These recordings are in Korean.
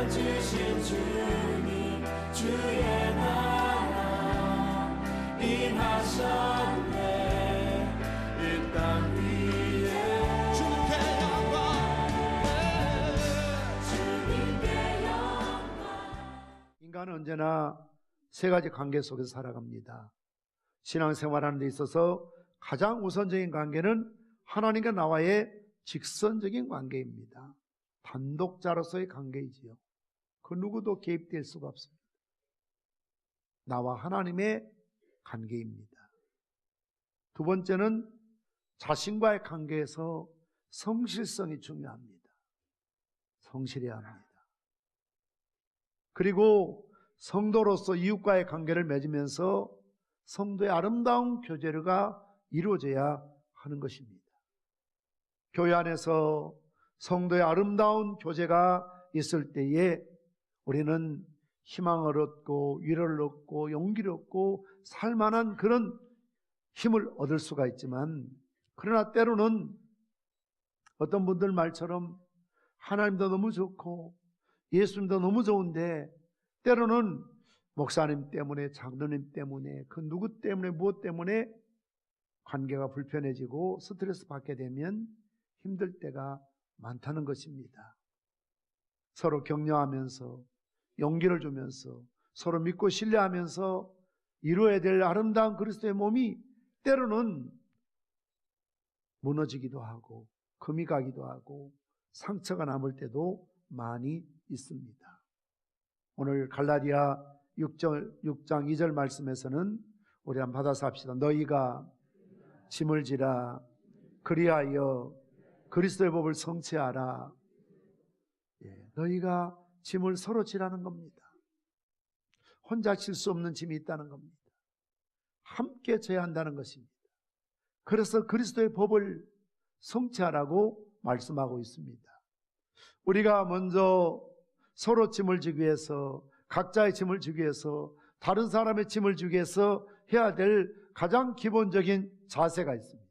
주신 주님 주의 나라 임하셨네. 이 땅 위에 주님께 영광. 인간은 언제나 세 가지 관계 속에서 살아갑니다. 신앙생활하는 데 있어서 가장 우선적인 관계는 하나님과 나와의 직선적인 관계입니다. 단독자로서의 관계이지요. 그 누구도 개입될 수가 없습니다. 나와 하나님의 관계입니다. 두 번째는 자신과의 관계에서 성실성이 중요합니다. 성실해야 합니다. 그리고 성도로서 이웃과의 관계를 맺으면서 성도의 아름다운 교제가 이루어져야 하는 것입니다. 교회 안에서 성도의 아름다운 교제가 있을 때에 우리는 희망을 얻고 위로를 얻고 용기를 얻고 살만한 그런 힘을 얻을 수가 있지만, 그러나 때로는 어떤 분들 말처럼 하나님도 너무 좋고 예수님도 너무 좋은데 때로는 목사님 때문에, 장로님 때문에, 그 누구 때문에, 무엇 때문에 관계가 불편해지고 스트레스 받게 되면 힘들 때가 많다는 것입니다. 서로 격려하면서 용기를 주면서 서로 믿고 신뢰하면서 이루어야 될 아름다운 그리스도의 몸이 때로는 무너지기도 하고 금이 가기도 하고 상처가 남을 때도 많이 있습니다. 오늘 갈라디아 6장 2절 말씀에서는 우리 한번 받아서 합시다. 너희가 짐을 지라 그리하여 그리스도의 법을 성취하라. 너희가 짐을 서로 지라는 겁니다. 혼자 질 수 없는 짐이 있다는 겁니다. 함께 져야 한다는 것입니다. 그래서 그리스도의 법을 성취하라고 말씀하고 있습니다. 우리가 먼저 서로 짐을 지기 위해서, 각자의 짐을 지기 위해서, 다른 사람의 짐을 지기 위해서 해야 될 가장 기본적인 자세가 있습니다.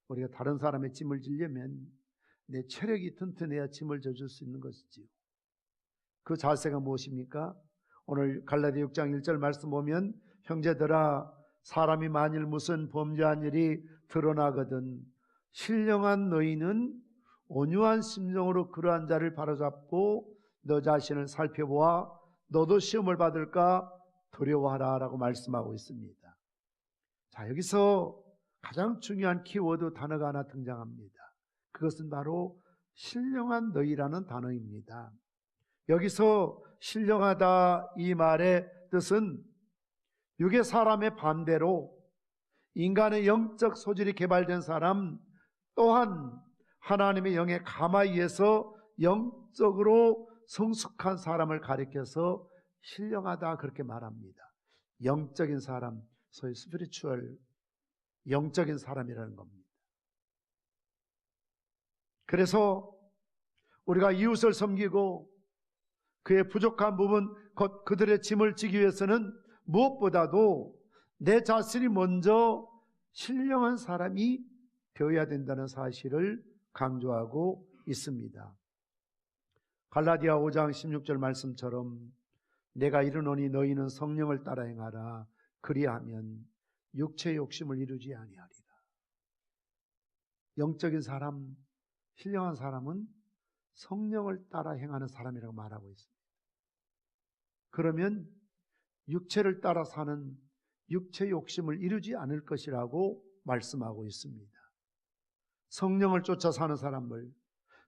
우리가 다른 사람의 짐을 지려면 내 체력이 튼튼해야 짐을 져줄 수 있는 것이지요. 그 자세가 무엇입니까? 오늘 갈라디아 6장 1절 말씀 보면, 형제들아 사람이 만일 무슨 범죄한 일이 드러나거든 신령한 너희는 온유한 심정으로 그러한 자를 바로잡고 너 자신을 살펴보아 너도 시험을 받을까 두려워하라 라고 말씀하고 있습니다. 자, 여기서 가장 중요한 키워드 단어가 하나 등장합니다. 그것은 바로 신령한 너희라는 단어입니다. 여기서 신령하다 이 말의 뜻은 육의 사람의 반대로 인간의 영적 소질이 개발된 사람, 또한 하나님의 영의 감화에서 영적으로 성숙한 사람을 가리켜서 신령하다 그렇게 말합니다. 영적인 사람, 소위 스피리추얼, 영적인 사람이라는 겁니다. 그래서 우리가 이웃을 섬기고 그의 부족한 부분, 곧 그들의 짐을 지기 위해서는 무엇보다도 내 자신이 먼저 신령한 사람이 되어야 된다는 사실을 강조하고 있습니다. 갈라디아 5장 16절 말씀처럼 내가 이르노니 너희는 성령을 따라 행하라. 그리하면 육체의 욕심을 이루지 아니하리라. 영적인 사람, 신령한 사람은 성령을 따라 행하는 사람이라고 말하고 있습니다. 그러면 육체를 따라 사는 육체의 욕심을 이루지 않을 것이라고 말씀하고 있습니다. 성령을 쫓아 사는 사람을,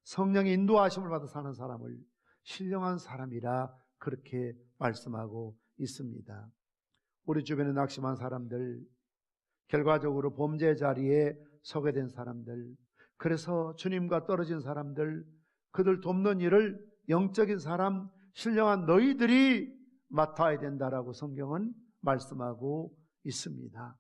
성령의 인도하심을 받아 사는 사람을 신령한 사람이라 그렇게 말씀하고 있습니다. 우리 주변에 낙심한 사람들, 결과적으로 범죄 자리에 서게 된 사람들, 그래서 주님과 떨어진 사람들, 그들 돕는 일을 영적인 사람, 신령한 너희들이 맡아야 된다라고 성경은 말씀하고 있습니다.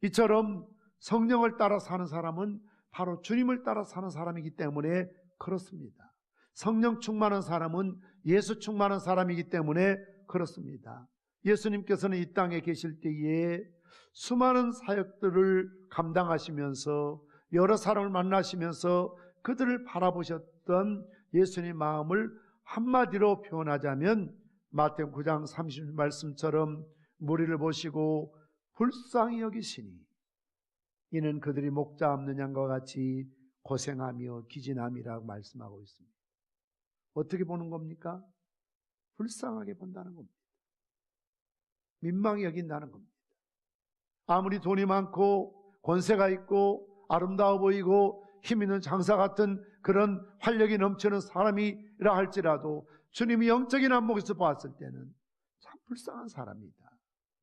이처럼 성령을 따라 사는 사람은 바로 주님을 따라 사는 사람이기 때문에 그렇습니다. 성령 충만한 사람은 예수 충만한 사람이기 때문에 그렇습니다. 예수님께서는 이 땅에 계실 때에 수많은 사역들을 감당하시면서 여러 사람을 만나시면서 그들을 바라보셨던 예수님의 마음을 한마디로 표현하자면 마태복음 9장 30절 말씀처럼 무리를 보시고 불쌍히 여기시니 이는 그들이 목자 없는 양과 같이 고생하며 기진함이라고 말씀하고 있습니다. 어떻게 보는 겁니까? 불쌍하게 본다는 겁니다. 민망히 여긴다는 겁니다. 아무리 돈이 많고 권세가 있고 아름다워 보이고 힘 있는 장사 같은 그런 활력이 넘치는 사람이라 할지라도 주님이 영적인 안목에서 보았을 때는 참 불쌍한 사람이다.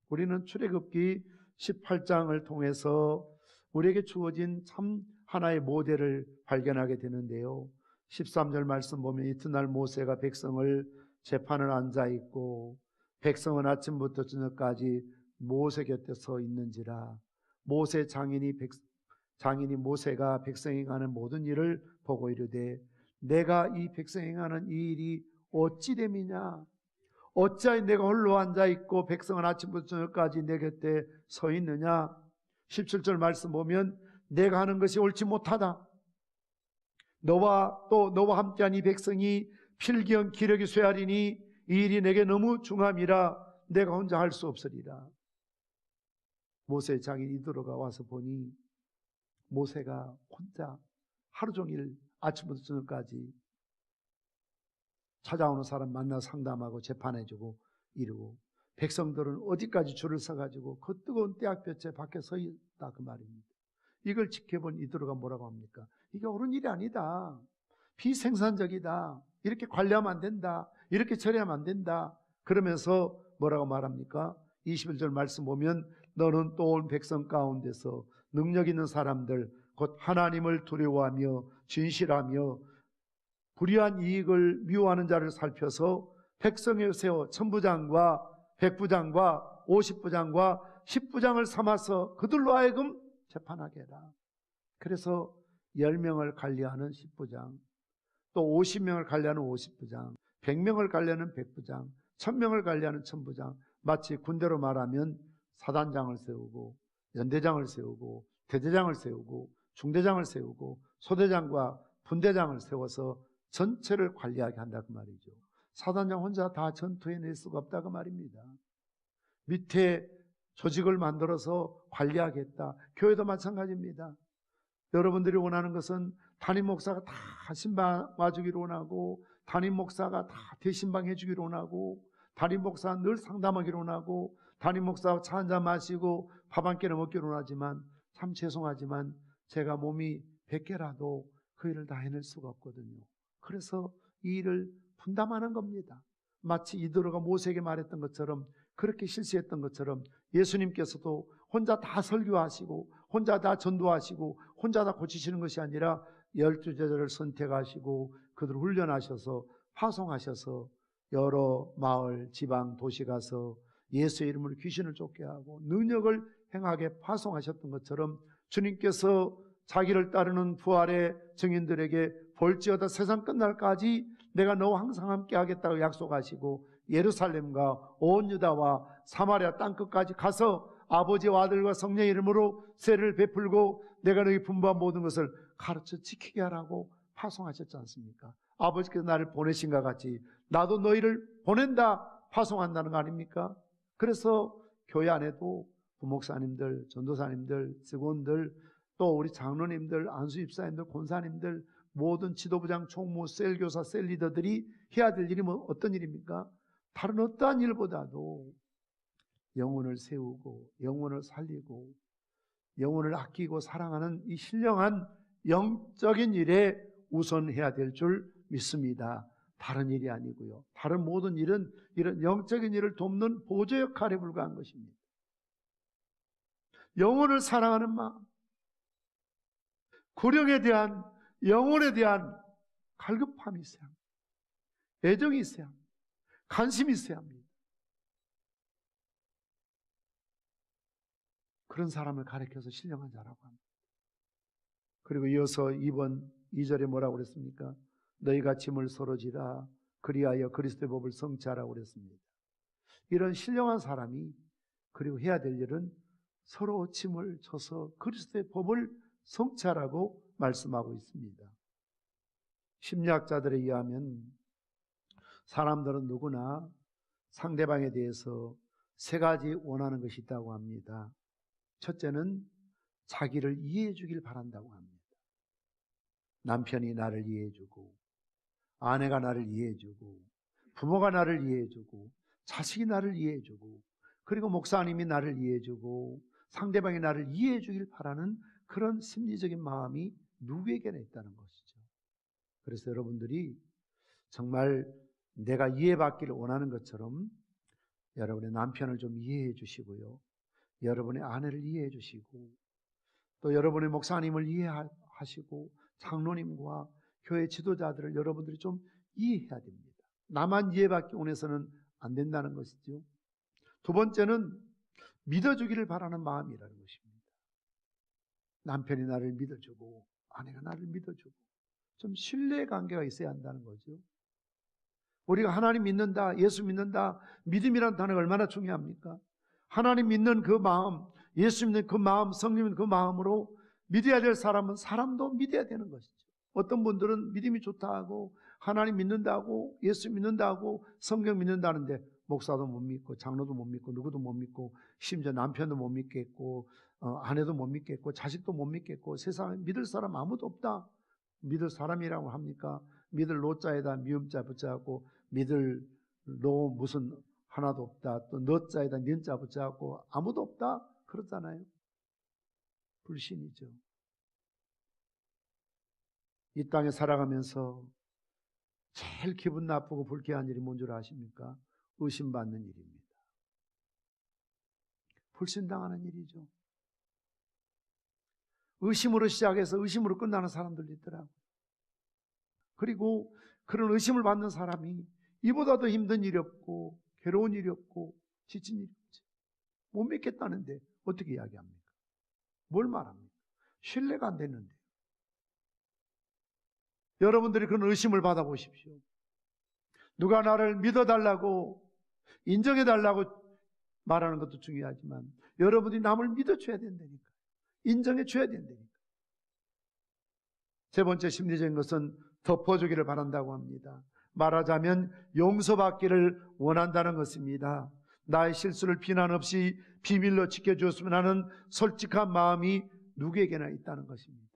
우리는 출애굽기 18장을 통해서 우리에게 주어진 참 하나의 모델을 발견하게 되는데요. 13절 말씀 보면 이튿날 모세가 백성을 재판을 앉아있고 백성은 아침부터 저녁까지 모세 곁에 서 있는지라. 모세 장인이 모세가 백성이 행하는 모든 일을 보고 이르되 내가 이 백성이 행하는 이 일이 어찌 됨이냐? 어찌하여 내가 홀로 앉아있고 백성은 아침부터 저녁까지 내 곁에 서 있느냐? 17절 말씀 보면 내가 하는 것이 옳지 못하다. 너와 함께한 이 백성이 필경 기력이 쇠하리니 이 일이 내게 너무 중함이라 내가 혼자 할 수 없으리라. 모세의 장인 이드로가 와서 보니 모세가 혼자 하루 종일 아침부터 저녁까지 찾아오는 사람 만나 상담하고 재판해주고 이러고 백성들은 어디까지 줄을 서가지고 그 뜨거운 떼약볕에 밖에 서 있다 그 말입니다. 이걸 지켜본 이드로가 뭐라고 합니까? 이게 옳은 일이 아니다. 비생산적이다. 이렇게 관리하면 안 된다. 이렇게 처리하면 안 된다. 그러면서 뭐라고 말합니까? 21절 말씀 보면 너는 또 온 백성 가운데서 능력 있는 사람들 곧 하나님을 두려워하며 진실하며 불의한 이익을 미워하는 자를 살펴서 백성에 세워 천부장과 백부장과 50부장과 10부장을 삼아서 그들로 하여금 재판하게 해라. 그래서 10명을 관리하는 10부장, 또 50명을 관리하는 50부장, 100명을 관리하는 100부장, 1000명을 관리하는 1000부장, 마치 군대로 말하면 사단장을 세우고 연대장을 세우고 대대장을 세우고 중대장을 세우고 소대장과 분대장을 세워서 전체를 관리하게 한다 그 말이죠. 사단장 혼자 다 전투해낼 수가 없다 그 말입니다. 밑에 조직을 만들어서 관리하겠다. 교회도 마찬가지입니다. 여러분들이 원하는 것은 담임 목사가 다 신방 와주기를 원하고 담임 목사가 다 대신방 해주기를 원하고 담임 목사 늘 상담하기를 원하고 담임 목사와 차 한잔 마시고 밥 한 끼를 먹기를 원하지만 참 죄송하지만 제가 몸이 100개라도 그 일을 다 해낼 수가 없거든요. 그래서 이 일을 분담하는 겁니다. 마치 이드로가 모세에게 말했던 것처럼 그렇게 실수했던 것처럼 예수님께서도 혼자 다 설교하시고 혼자 다 전도하시고 혼자 다 고치시는 것이 아니라 12제자를 선택하시고 그들을 훈련하셔서 파송하셔서 여러 마을, 지방, 도시 가서 예수의 이름으로 귀신을 쫓게 하고 능력을 행하게 파송하셨던 것처럼 주님께서 자기를 따르는 부활의 증인들에게 볼지어다 세상 끝날까지 내가 너와 항상 함께 하겠다고 약속하시고 예루살렘과 온 유다와 사마리아 땅끝까지 가서 아버지와 아들과 성령의 이름으로 세례를 베풀고 내가 너희 분부한 모든 것을 가르쳐 지키게 하라고 파송하셨지 않습니까? 아버지께서 나를 보내신 것 같이 나도 너희를 보낸다 파송한다는 거 아닙니까? 그래서 교회 안에도 부목사님들, 전도사님들, 직원들, 또 우리 장로님들, 안수집사님들, 권사님들, 모든 지도부장, 총무, 셀교사, 셀리더들이 해야 될 일이 어떤 일입니까? 다른 어떠한 일보다도 영혼을 세우고 영혼을 살리고 영혼을 아끼고 사랑하는 이 신령한 영적인 일에 우선해야 될 줄 믿습니다. 다른 일이 아니고요. 다른 모든 일은 이런 영적인 일을 돕는 보조 역할에 불과한 것입니다. 영혼을 사랑하는 마음, 구령에 대한 영혼에 대한 갈급함이 있어야 합니다. 애정이 있어야 합니다. 관심이 있어야 합니다. 그런 사람을 가리켜서 신령한 자라고 합니다. 그리고 이어서 2절에 뭐라고 그랬습니까? 너희가 짐을 서로 지라 그리하여 그리스도의 법을 성취하라고 그랬습니다. 이런 신령한 사람이 그리고 해야 될 일은 서로 짐을 져서 그리스도의 법을 성취하라고 말씀하고 있습니다. 심리학자들에 의하면 사람들은 누구나 상대방에 대해서 세 가지 원하는 것이 있다고 합니다. 첫째는 자기를 이해해 주길 바란다고 합니다. 남편이 나를 이해해 주고, 아내가 나를 이해해 주고, 부모가 나를 이해해 주고, 자식이 나를 이해해 주고, 그리고 목사님이 나를 이해해 주고, 상대방이 나를 이해해 주길 바라는 그런 심리적인 마음이 누구에게나 있다는 것이죠. 그래서 여러분들이 정말 내가 이해받기를 원하는 것처럼 여러분의 남편을 좀 이해해 주시고요, 여러분의 아내를 이해해 주시고, 또 여러분의 목사님을 이해하시고, 장로님과 교회 지도자들을 여러분들이 좀 이해해야 됩니다. 나만 이해받기 원해서는 안 된다는 것이죠. 두 번째는 믿어주기를 바라는 마음이라는 것입니다. 남편이 나를 믿어주고, 아내가 나를 믿어주고, 좀 신뢰관계가 있어야 한다는 거죠. 우리가 하나님 믿는다, 예수 믿는다, 믿음이라는 단어가 얼마나 중요합니까? 하나님 믿는 그 마음, 예수 믿는 그 마음, 성령 믿는 그 마음으로 믿어야 될 사람은 사람도 믿어야 되는 것이죠. 어떤 분들은 믿음이 좋다고, 하나님 믿는다고, 예수 믿는다고, 성경 믿는다는데 목사도 못 믿고, 장로도 못 믿고, 누구도 못 믿고, 심지어 남편도 못 믿겠고, 아내도 못 믿겠고, 자식도 못 믿겠고, 세상에 믿을 사람 아무도 없다. 믿을 사람이라고 합니까? 믿을 노자에다 미음자 붙여갖고, 믿을 노 무슨 하나도 없다. 또 너자에다 니은자 붙여갖고 아무도 없다. 그렇잖아요. 불신이죠. 이 땅에 살아가면서 제일 기분 나쁘고 불쾌한 일이 뭔 줄 아십니까? 의심받는 일입니다. 불신당하는 일이죠. 의심으로 시작해서 의심으로 끝나는 사람들도 있더라고요. 그리고 그런 의심을 받는 사람이 이보다 더 힘든 일이 없고 괴로운 일이 없고 지친 일이 없지. 못 믿겠다는데 어떻게 이야기합니까? 뭘 말합니까? 신뢰가 안 됐는데. 여러분들이 그런 의심을 받아보십시오. 누가 나를 믿어달라고, 인정해달라고 말하는 것도 중요하지만 여러분들이 남을 믿어줘야 된다니까. 인정해줘야 된다니까. 세 번째 심리적인 것은 덮어주기를 바란다고 합니다. 말하자면 용서받기를 원한다는 것입니다. 나의 실수를 비난 없이 비밀로 지켜주었으면 하는 솔직한 마음이 누구에게나 있다는 것입니다.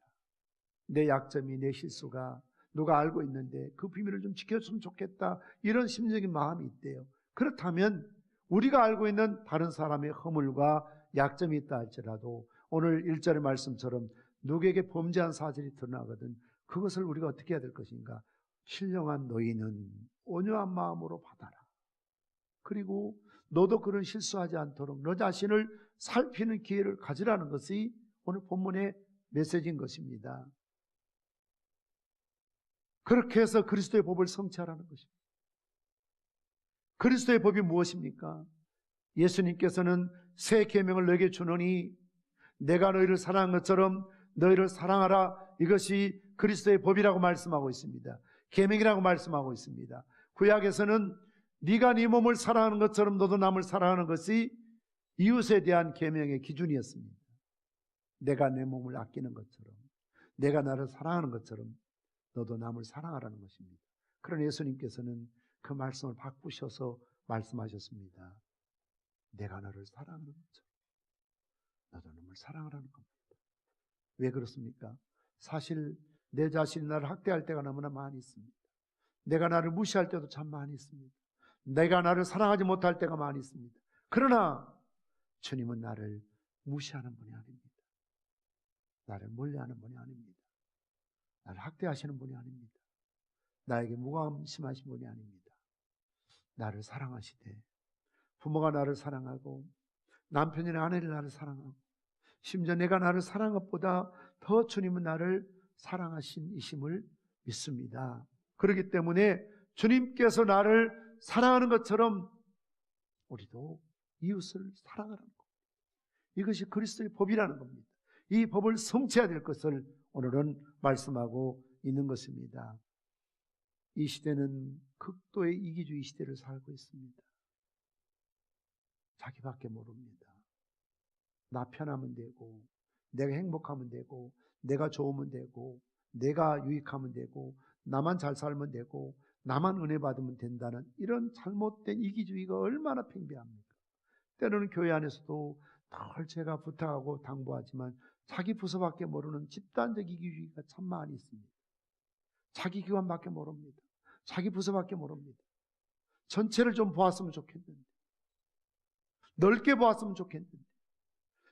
내 약점이, 내 실수가 누가 알고 있는데 그 비밀을 좀 지켜줬으면 좋겠다, 이런 심리적인 마음이 있대요. 그렇다면 우리가 알고 있는 다른 사람의 허물과 약점이 있다 할지라도 오늘 1절의 말씀처럼 누구에게 범죄한 사실이 드러나거든 그것을 우리가 어떻게 해야 될 것인가? 신령한 너희는 온유한 마음으로 받아라. 그리고 너도 그런 실수하지 않도록 너 자신을 살피는 기회를 가지라는 것이 오늘 본문의 메시지인 것입니다. 그렇게 해서 그리스도의 법을 성취하라는 것입니다. 그리스도의 법이 무엇입니까? 예수님께서는 새 계명을 너에게 주노니 내가 너희를 사랑한 것처럼 너희를 사랑하라. 이것이 그리스도의 법이라고 말씀하고 있습니다. 계명이라고 말씀하고 있습니다. 구약에서는 네가 네 몸을 사랑하는 것처럼 너도 남을 사랑하는 것이 이웃에 대한 계명의 기준이었습니다. 내가 내 몸을 아끼는 것처럼, 내가 나를 사랑하는 것처럼 너도 남을 사랑하라는 것입니다. 그러나 예수님께서는 그 말씀을 바꾸셔서 말씀하셨습니다. 내가 너를 사랑하는 것처럼 너도 남을 사랑하라는 겁니다. 왜 그렇습니까? 사실 내 자신이 나를 학대할 때가 너무나 많이 있습니다. 내가 나를 무시할 때도 참 많이 있습니다. 내가 나를 사랑하지 못할 때가 많이 있습니다. 그러나 주님은 나를 무시하는 분이 아닙니다. 나를 멀리하는 분이 아닙니다. 나를 학대하시는 분이 아닙니다. 나에게 무관심하신 분이 아닙니다. 나를 사랑하시되 부모가 나를 사랑하고 남편이나 아내를 나를 사랑하고 심지어 내가 나를 사랑한 것보다 더 주님은 나를 사랑하신 이심을 믿습니다. 그렇기 때문에 주님께서 나를 사랑하는 것처럼 우리도 이웃을 사랑하라는 겁니다. 이것이 그리스도의 법이라는 겁니다. 이 법을 성취해야 될 것을 오늘은 말씀하고 있는 것입니다. 이 시대는 극도의 이기주의 시대를 살고 있습니다. 자기밖에 모릅니다. 나 편하면 되고, 내가 행복하면 되고, 내가 좋으면 되고, 내가 유익하면 되고, 나만 잘 살면 되고, 나만 은혜 받으면 된다는 이런 잘못된 이기주의가 얼마나 팽배합니까? 때로는 교회 안에서도 늘 제가 부탁하고 당부하지만 자기 부서밖에 모르는 집단적 이기주의가 참 많이 있습니다. 자기 기관밖에 모릅니다. 자기 부서밖에 모릅니다. 전체를 좀 보았으면 좋겠는데, 넓게 보았으면 좋겠는데,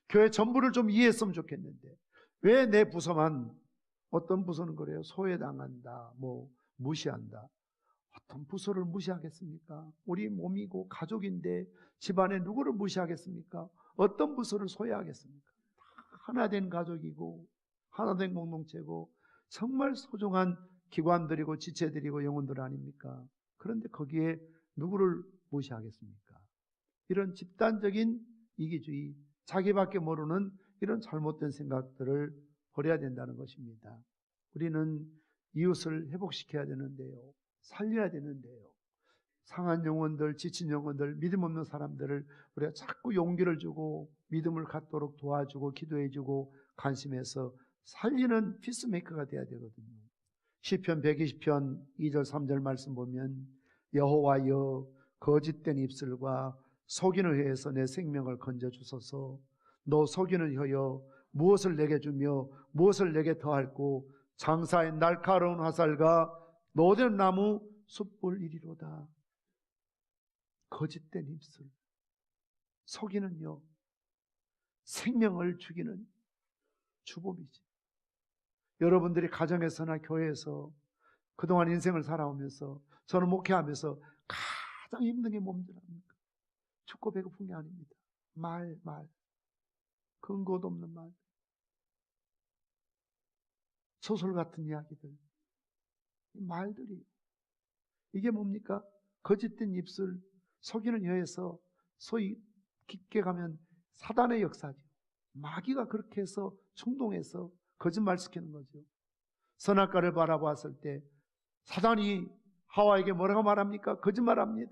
교회 전부를 좀 이해했으면 좋겠는데, 왜 내 부서만, 어떤 부서는 그래요. 소외당한다, 무시한다. 어떤 부서를 무시하겠습니까? 우리 몸이고 가족인데 집안에 누구를 무시하겠습니까? 어떤 부서를 소외하겠습니까? 하나 된 가족이고 하나 된 공동체고 정말 소중한 기관들이고 지체들이고 영혼들 아닙니까? 그런데 거기에 누구를 무시하겠습니까? 이런 집단적인 이기주의, 자기밖에 모르는 이런 잘못된 생각들을 버려야 된다는 것입니다. 우리는 이웃을 회복시켜야 되는데요. 살려야 되는데요. 상한 영혼들, 지친 영혼들, 믿음 없는 사람들을 우리가 자꾸 용기를 주고 믿음을 갖도록 도와주고 기도해주고 관심해서 살리는 피스메이커가 돼야 되거든요. 시편 120편 2절 3절 말씀 보면 여호와여 거짓된 입술과 속이는 혀에서 내 생명을 건져주소서. 너 속이는 혀여 무엇을 내게 주며 무엇을 내게 더할꼬 장사의 날카로운 화살과 노된 나무 숯불 이리로다. 거짓된 입술, 속이는 여, 생명을 죽이는 주범이지. 여러분들이 가정에서나 교회에서 그동안 인생을 살아오면서 저는 목회하면서 가장 힘든 게 뭔지랍니까? 춥고 배고픈 게 아닙니다. 말, 근거도 없는 말, 소설 같은 이야기들, 말들이 이게 뭡니까? 거짓된 입술, 속이는 혀에서 소위 깊게 가면 사단의 역사죠. 마귀가 그렇게 해서 충동해서 거짓말시키는 거죠. 선악과를 바라보았을 때 사단이 하와에게 뭐라고 말합니까? 거짓말합니다.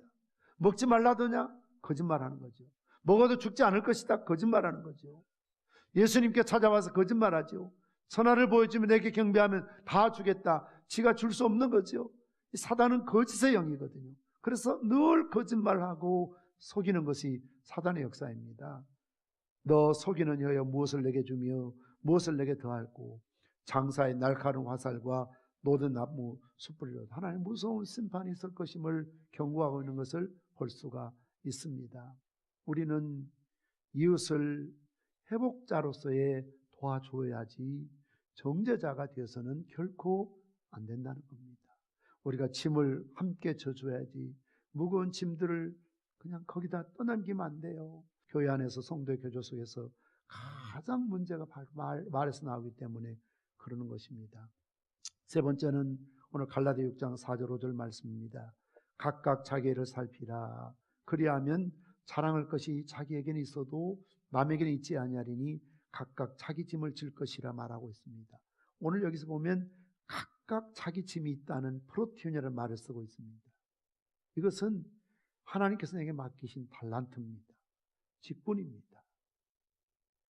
먹지 말라더냐? 거짓말하는 거죠. 먹어도 죽지 않을 것이다. 거짓말하는 거죠. 예수님께 찾아와서 거짓말하죠. 선악을 보여주면 내게 경배하면 다 주겠다. 지가 줄 수 없는 거죠. 사단은 거짓의 영이거든요. 그래서 늘 거짓말하고 속이는 것이 사단의 역사입니다. 너 속이는 혀여 무엇을 내게 주며 무엇을 내게 더할꼬 장사의 날카로운 화살과 노든 나무 숯불이로 하나님 무서운 심판이 있을 것임을 경고하고 있는 것을 볼 수가 있습니다. 우리는 이웃을 회복자로서의 도와줘야지 정죄자가 되어서는 결코 안 된다는 겁니다. 우리가 짐을 함께 져줘야지 무거운 짐들을 그냥 거기다 떠넘기면 안 돼요. 교회 안에서 성도의 교조 속에서 가장 문제가 말에서 나오기 때문에 그러는 것입니다. 세 번째는 오늘 갈라디아 6장 4절 5절 말씀입니다. 각각 자기 일을 살피라. 그리하면 자랑할 것이 자기에게는 있어도 남에게는 있지 아니하리니 각각 자기 짐을 질 것이라 말하고 있습니다. 오늘 여기서 보면 각각 자기 짐이 있다는 프로티오니라는 말을 쓰고 있습니다. 이것은 하나님께서 내게 맡기신 달란트입니다. 직분입니다.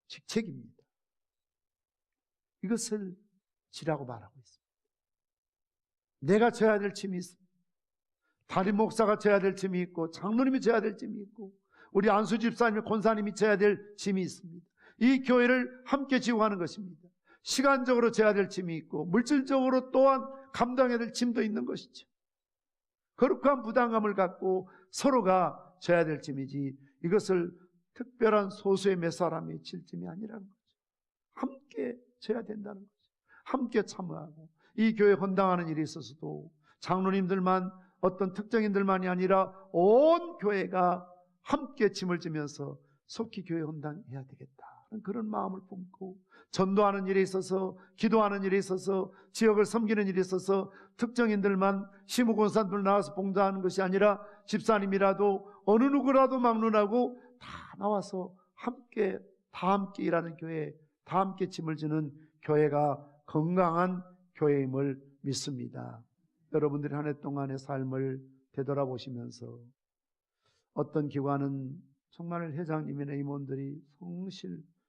직책입니다. 이것을 지라고 말하고 있습니다. 내가 져야 될 짐이 있습니다. 담임 목사가 져야 될 짐이 있고 장로님이 져야 될 짐이 있고 우리 안수 집사님이 권사님이 져야 될 짐이 있습니다. 이 교회를 함께 지고 가는 것입니다. 시간적으로 져야 될 짐이 있고 물질적으로 또한 감당해야 될 짐도 있는 것이죠. 거룩한 부담감을 갖고 서로가 져야 될 짐이지 이것을 특별한 소수의 몇 사람이 질 짐이 아니라는 거죠. 함께 져야 된다는 거죠. 함께 참여하고 이 교회 헌당하는 일에 있어서도 장로님들만 어떤 특정인들만이 아니라 온 교회가 함께 짐을 지면서 속히 교회 헌당해야 되겠다 그런 마음을 품고 전도하는 일에 있어서 기도하는 일에 있어서 지역을 섬기는 일에 있어서 특정인들만 시무권사들 나와서 봉사하는 것이 아니라 집사님이라도 어느 누구라도 막론하고 다 나와서 함께 다 함께 일하는 교회, 다 함께 짐을 지는 교회가 건강한 교회임을 믿습니다. 여러분들이 한 해 동안의 삶을 되돌아보시면서 어떤 기관은 정말 회장님이나 임원들이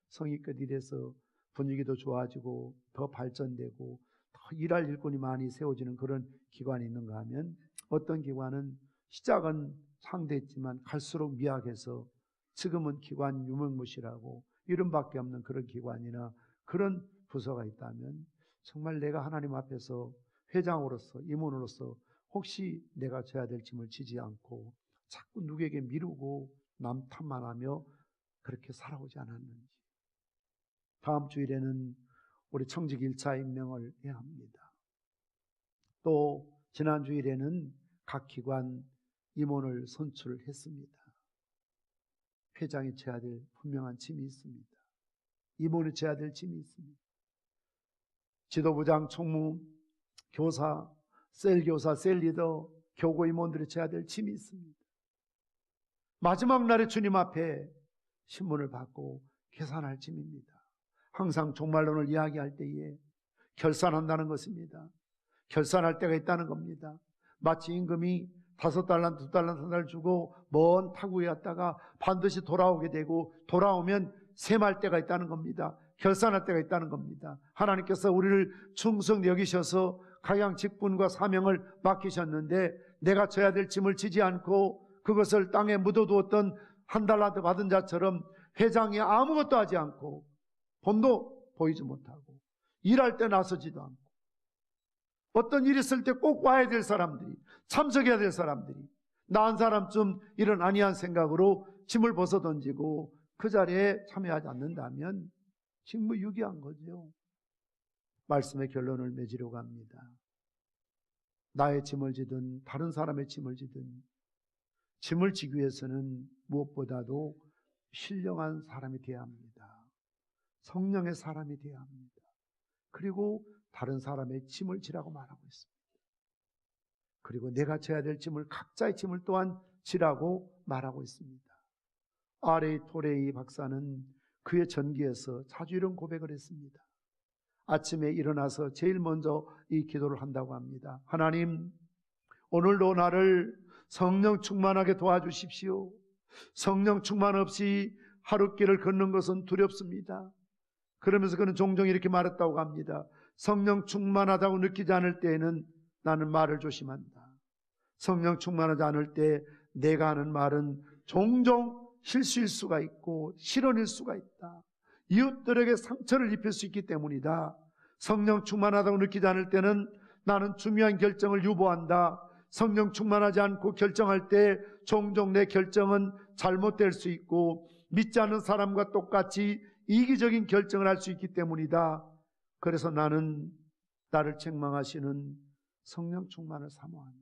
성의껏 일해서 분위기도 좋아지고 더 발전되고 더 일할 일꾼이 많이 세워지는 그런 기관이 있는가 하면 어떤 기관은 시작은 상대했지만 갈수록 미약해서 지금은 기관 유명무실하고 이름밖에 없는 그런 기관이나 그런 부서가 있다면 정말 내가 하나님 앞에서 회장으로서 임원으로서 혹시 내가 져야 될 짐을 지지 않고 자꾸 누구에게 미루고 남 탓만 하며 그렇게 살아오지 않았는지. 다음 주일에는 우리 청직 1차 임명을 해야 합니다. 또 지난 주일에는 각 기관 임원을 선출했습니다. 회장이 져야 될 분명한 짐이 있습니다. 임원이 져야 될 짐이 있습니다. 지도부장, 총무, 교사, 셀교사, 셀리더, 교고 임원들이 져야 될 짐이 있습니다. 마지막 날에 주님 앞에 신문을 받고 계산할 짐입니다. 항상 종말론을 이야기할 때에 결산한다는 것입니다. 결산할 때가 있다는 겁니다. 마치 임금이 5달란트, 2달란트 한 달 주고 먼 타국에 갔다가 반드시 돌아오게 되고 돌아오면 셈할 때가 있다는 겁니다. 결산할 때가 있다는 겁니다. 하나님께서 우리를 충성히 여기셔서 각양 직분과 사명을 맡기셨는데 내가 져야 될 짐을 지지 않고 그것을 땅에 묻어두었던 1달란트 받은 자처럼 회장이 아무것도 하지 않고 본도 보이지 못하고 일할 때 나서지도 않고 어떤 일이 있을 때 꼭 와야 될 사람들이, 참석해야 될 사람들이 나 한 사람쯤 이런 아니한 생각으로 짐을 벗어던지고 그 자리에 참여하지 않는다면 직무유기한 거죠. 말씀의 결론을 맺으려고 합니다. 나의 짐을 지든 다른 사람의 짐을 지든 짐을 지기 위해서는 무엇보다도 신령한 사람이 되어야 합니다. 성령의 사람이 되어야 합니다. 그리고 다른 사람의 짐을 지라고 말하고 있습니다. 그리고 내가 져야 될 짐을 각자의 짐을 또한 지라고 말하고 있습니다. R.A. 토레이 박사는 그의 전기에서 자주 이런 고백을 했습니다. 아침에 일어나서 제일 먼저 이 기도를 한다고 합니다. 하나님, 오늘도 나를 성령 충만하게 도와주십시오. 성령 충만 없이 하루길을 걷는 것은 두렵습니다. 그러면서 그는 종종 이렇게 말했다고 합니다. 성령 충만하다고 느끼지 않을 때에는 나는 말을 조심한다. 성령 충만하지 않을 때 내가 하는 말은 종종 실수일 수가 있고 실언일 수가 있다. 이웃들에게 상처를 입힐 수 있기 때문이다. 성령 충만하다고 느끼지 않을 때는 나는 중요한 결정을 유보한다. 성령 충만하지 않고 결정할 때 종종 내 결정은 잘못될 수 있고 믿지 않는 사람과 똑같이 이기적인 결정을 할 수 있기 때문이다. 그래서 나는 나를 책망하시는 성령 충만을 사모한다.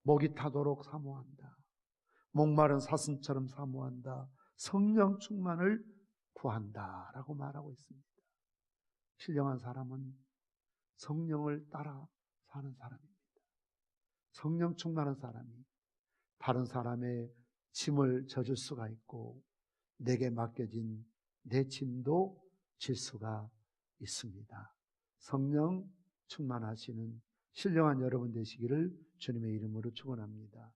목이 타도록 사모한다. 목마른 사슴처럼 사모한다. 성령 충만을 구한다 라고 말하고 있습니다. 신령한 사람은 성령을 따라 사는 사람입니다. 성령 충만한 사람이 다른 사람의 짐을 져줄 수가 있고 내게 맡겨진 내 짐도 질 수가 있습니다. 성령 충만하시는 신령한 여러분 되시기를 주님의 이름으로 축원합니다.